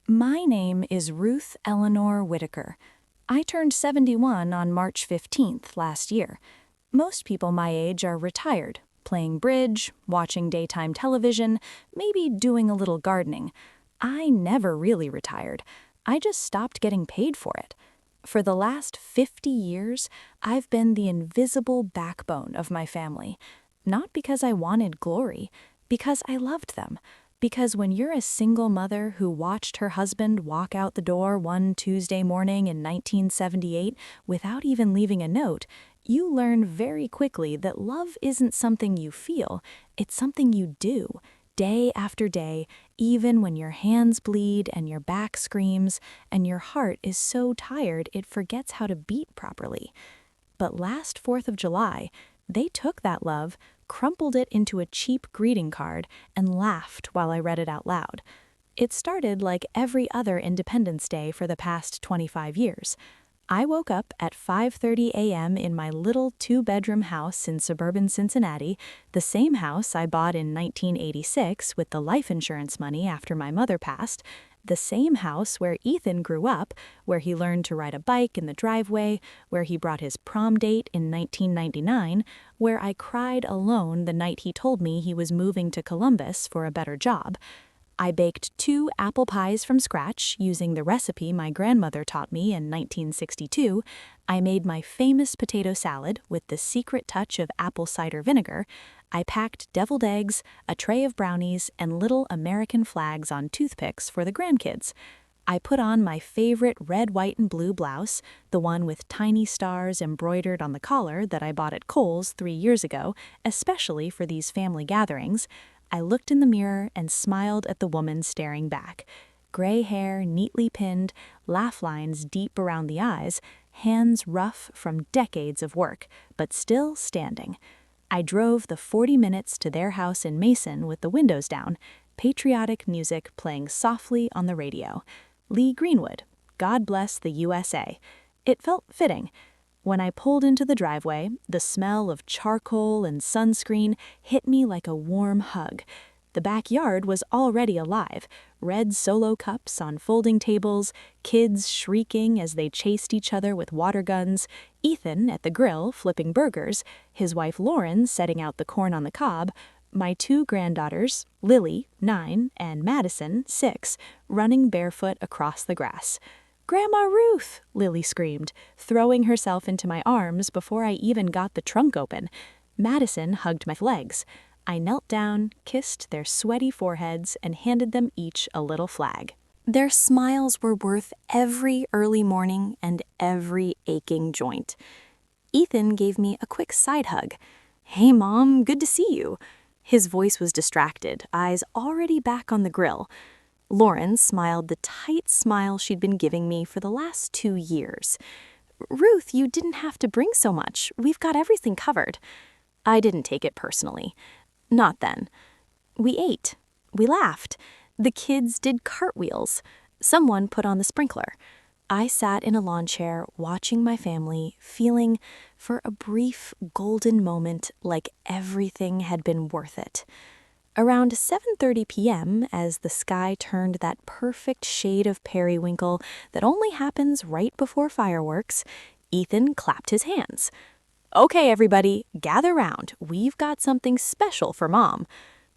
My name is Ruth Eleanor Whitaker. I turned 71 on March 15th last year. Most people my age are retired, playing bridge, watching daytime television, maybe doing a little gardening. I never really retired. I just stopped getting paid for it. For the last 50 years, I've been the invisible backbone of my family. Not because I wanted glory, because I loved them. Because when you're a single mother who watched her husband walk out the door one Tuesday morning in 1978 without even leaving a note, you learn very quickly that love isn't something you feel, it's something you do, day after day, even when your hands bleed and your back screams and your heart is so tired it forgets how to beat properly. But last 4th of July, they took that love, crumpled it into a cheap greeting card, and laughed while I read it out loud. It started like every other Independence Day for the past 25 years. I woke up at 5:30 a.m. in my little two-bedroom house in suburban Cincinnati, the same house I bought in 1986 with the life insurance money after my mother passed, the same house where Ethan grew up, where he learned to ride a bike in the driveway, where he brought his prom date in 1999, where I cried alone the night he told me he was moving to Columbus for a better job. I baked 2 apple pies from scratch using the recipe my grandmother taught me in 1962. I made my famous potato salad with the secret touch of apple cider vinegar. I packed deviled eggs, a tray of brownies, and little American flags on toothpicks for the grandkids. I put on my favorite red, white, and blue blouse, the one with tiny stars embroidered on the collar that I bought at Kohl's 3 years ago, especially for these family gatherings. I looked in the mirror and smiled at the woman staring back. Gray hair neatly pinned, laugh lines deep around the eyes, hands rough from decades of work, but still standing. I drove the 40 minutes to their house in Mason with the windows down, patriotic music playing softly on the radio. Lee Greenwood, God Bless the USA. It felt fitting. When I pulled into the driveway, the smell of charcoal and sunscreen hit me like a warm hug. The backyard was already alive, red Solo cups on folding tables, kids shrieking as they chased each other with water guns, Ethan at the grill flipping burgers, his wife Lauren setting out the corn on the cob, my 2 granddaughters, Lily, 9, and Madison, 6, running barefoot across the grass. "Grandma Ruth!" Lily screamed, throwing herself into my arms before I even got the trunk open. Madison hugged my legs. I knelt down, kissed their sweaty foreheads, and handed them each a little flag. Their smiles were worth every early morning and every aching joint. Ethan gave me a quick side hug. "Hey, Mom, good to see you." His voice was distracted, eyes already back on the grill. Lauren smiled the tight smile she'd been giving me for the last 2 years. "Ruth, you didn't have to bring so much. We've got everything covered." I didn't take it personally. Not then. We ate. We laughed. The kids did cartwheels. Someone put on the sprinkler. I sat in a lawn chair watching my family, feeling, for a brief golden moment, like everything had been worth it. Around 7:30 p.m., as the sky turned that perfect shade of periwinkle that only happens right before fireworks, Ethan clapped his hands. "Okay, everybody, gather round. We've got something special for Mom."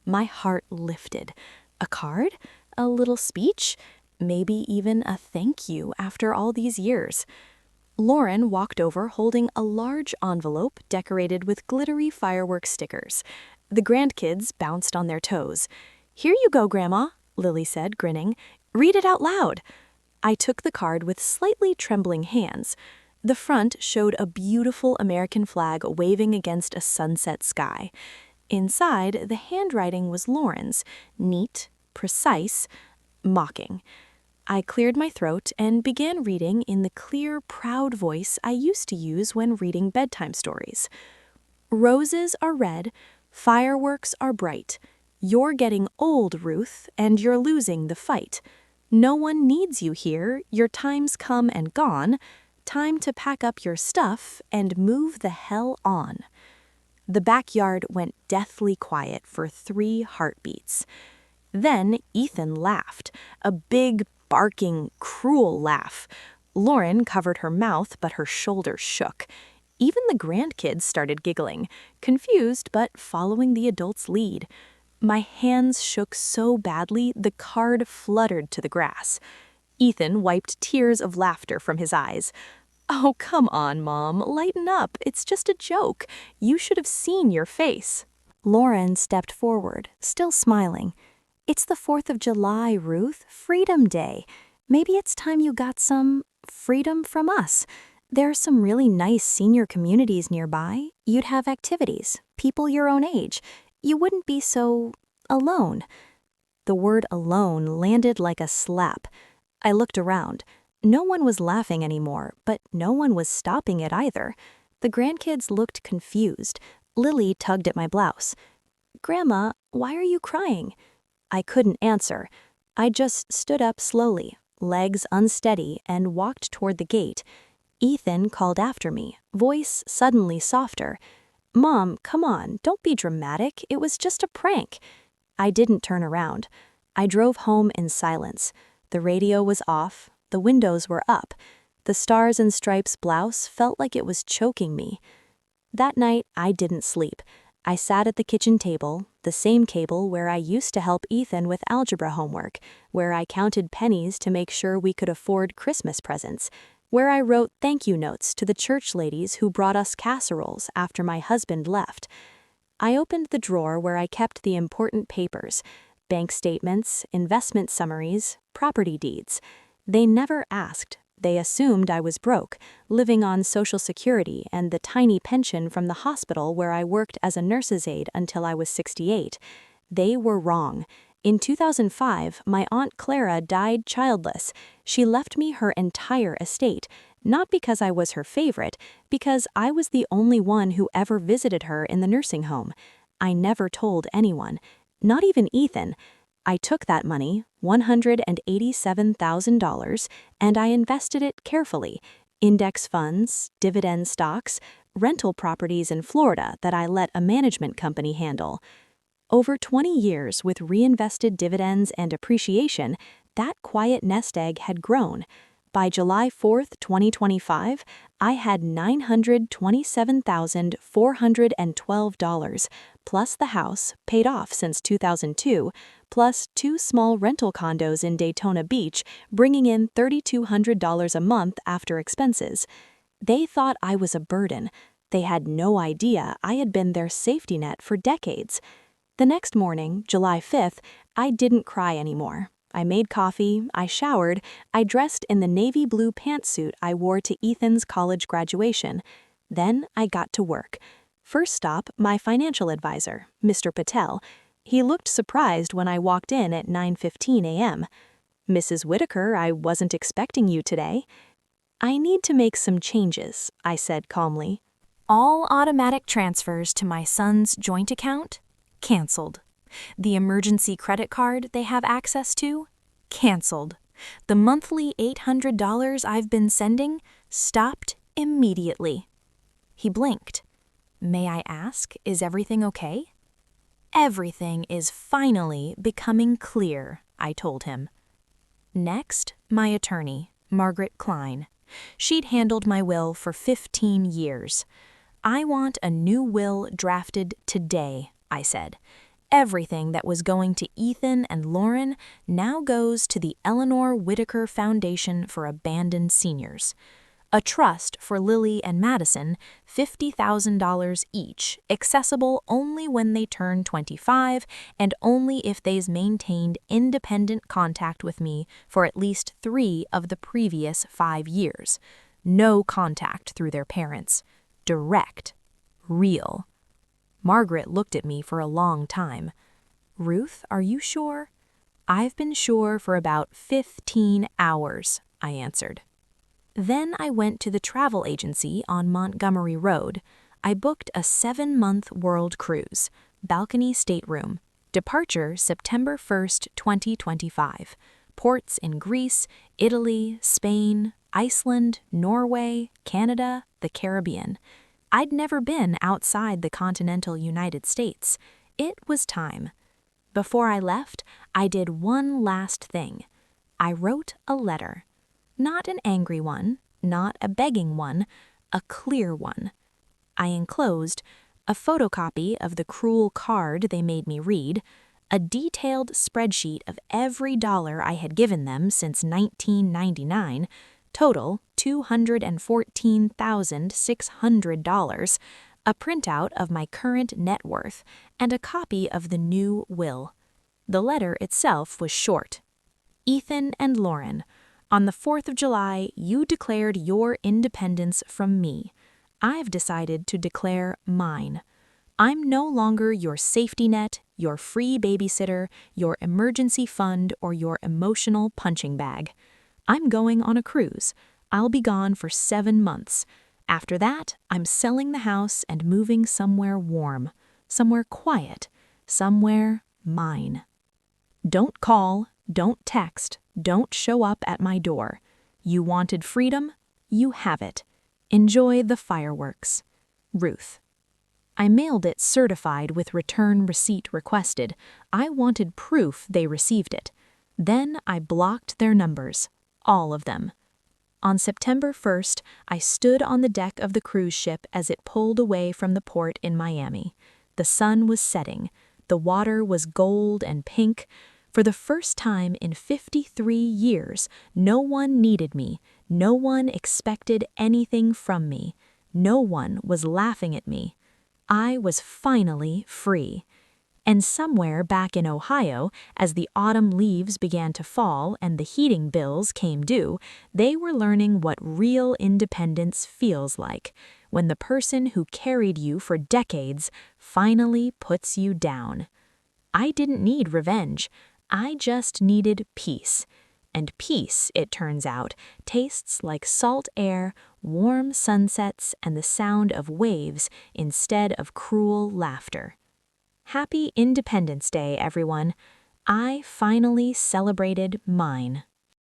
My heart lifted. A card? A little speech? Maybe even a thank you after all these years. Lauren walked over holding a large envelope decorated with glittery fireworks stickers. The grandkids bounced on their toes. "Here you go, Grandma," Lily said, grinning. "Read it out loud." I took the card with slightly trembling hands. The front showed a beautiful American flag waving against a sunset sky. Inside, the handwriting was Lauren's, neat, precise, mocking. I cleared my throat and began reading in the clear, proud voice I used to use when reading bedtime stories. "Roses are red, fireworks are bright. You're getting old, Ruth, and you're losing the fight. No one needs you here, your time's come and gone. Time to pack up your stuff and move the hell on." The backyard went deathly quiet for 3 heartbeats. Then Ethan laughed, a big, barking, cruel laugh. Lauren covered her mouth, but her shoulders shook. Even the grandkids started giggling, confused but following the adults' lead. My hands shook so badly the card fluttered to the grass. Ethan wiped tears of laughter from his eyes. "Oh, come on, Mom, lighten up. It's just a joke. You should have seen your face." Lauren stepped forward, still smiling. "It's the 4th of July, Ruth, Freedom Day. Maybe it's time you got some freedom from us. There are some really nice senior communities nearby. You'd have activities, people your own age. You wouldn't be so alone." The word alone landed like a slap. I looked around. No one was laughing anymore, but no one was stopping it either. The grandkids looked confused. Lily tugged at my blouse. "Grandma, why are you crying?" I couldn't answer. I just stood up slowly, legs unsteady, and walked toward the gate. Ethan called after me, voice suddenly softer. "Mom, come on, don't be dramatic. It was just a prank." I didn't turn around. I drove home in silence. The radio was off. The windows were up. The Stars and Stripes blouse felt like it was choking me. That night, I didn't sleep. I sat at the kitchen table, the same table where I used to help Ethan with algebra homework, where I counted pennies to make sure we could afford Christmas presents, where I wrote thank you notes to the church ladies who brought us casseroles after my husband left. I opened the drawer where I kept the important papers, bank statements, investment summaries, property deeds. They never asked. They assumed I was broke, living on Social Security and the tiny pension from the hospital where I worked as a nurse's aide until I was 68. They were wrong. In 2005, my Aunt Clara died childless. She left me her entire estate, not because I was her favorite, because I was the only one who ever visited her in the nursing home. I never told anyone, not even Ethan. I took that money, $187,000, and I invested it carefully. Index funds, dividend stocks, rental properties in Florida that I let a management company handle. Over 20 years with reinvested dividends and appreciation, that quiet nest egg had grown. By July 4th, 2025, I had $927,412, plus the house, paid off since 2002, plus 2 small rental condos in Daytona Beach, bringing in $3,200 a month after expenses. They thought I was a burden. They had no idea I had been their safety net for decades. The next morning, July 5th, I didn't cry anymore. I made coffee, I showered, I dressed in the navy blue pantsuit I wore to Ethan's college graduation. Then I got to work. First stop, my financial advisor, Mr. Patel. He looked surprised when I walked in at 9:15 a.m. "Mrs. Whitaker, I wasn't expecting you today." "I need to make some changes," I said calmly. "All automatic transfers to my son's joint account? Canceled. The emergency credit card they have access to? Canceled. The monthly $800 I've been sending? Stopped immediately." He blinked. "May I ask, is everything okay?" "Everything is finally becoming clear," I told him. Next, my attorney, Margaret Klein. She'd handled my will for 15 years. "I want a new will drafted today," I said. "Everything that was going to Ethan and Lauren now goes to the Eleanor Whitaker Foundation for Abandoned Seniors. A trust for Lily and Madison, $50,000 each, accessible only when they turn 25 and only if they've maintained independent contact with me for at least 3 of the previous 5 years. No contact through their parents. Direct. Real." Margaret looked at me for a long time. "Ruth, are you sure?" "I've been sure for about 15 hours, I answered. Then I went to the travel agency on Montgomery Road. I booked a 7-month world cruise, balcony stateroom. Departure September 1st, 2025. Ports in Greece, Italy, Spain, Iceland, Norway, Canada, the Caribbean. I'd never been outside the continental United States. It was time. Before I left, I did one last thing. I wrote a letter. Not an angry one, not a begging one, a clear one. I enclosed a photocopy of the cruel card they made me read, a detailed spreadsheet of every dollar I had given them since 1999, total $214,600, a printout of my current net worth, and a copy of the new will. The letter itself was short. Ethan and Lauren, on the 4th of July, you declared your independence from me. I've decided to declare mine. I'm no longer your safety net, your free babysitter, your emergency fund, or your emotional punching bag. I'm going on a cruise. I'll be gone for 7 months. After that, I'm selling the house and moving somewhere warm, somewhere quiet, somewhere mine. Don't call, don't text, don't show up at my door. You wanted freedom? You have it. Enjoy the fireworks. Ruth. I mailed it certified with return receipt requested. I wanted proof they received it. Then I blocked their numbers, all of them. On September 1st, I stood on the deck of the cruise ship as it pulled away from the port in Miami. The sun was setting. The water was gold and pink. For the first time in 53 years, no one needed me. No one expected anything from me. No one was laughing at me. I was finally free. And somewhere back in Ohio, as the autumn leaves began to fall and the heating bills came due, they were learning what real independence feels like, when the person who carried you for decades finally puts you down. I didn't need revenge. I just needed peace. And peace, it turns out, tastes like salt air, warm sunsets, and the sound of waves instead of cruel laughter. Happy Independence Day, everyone. I finally celebrated mine.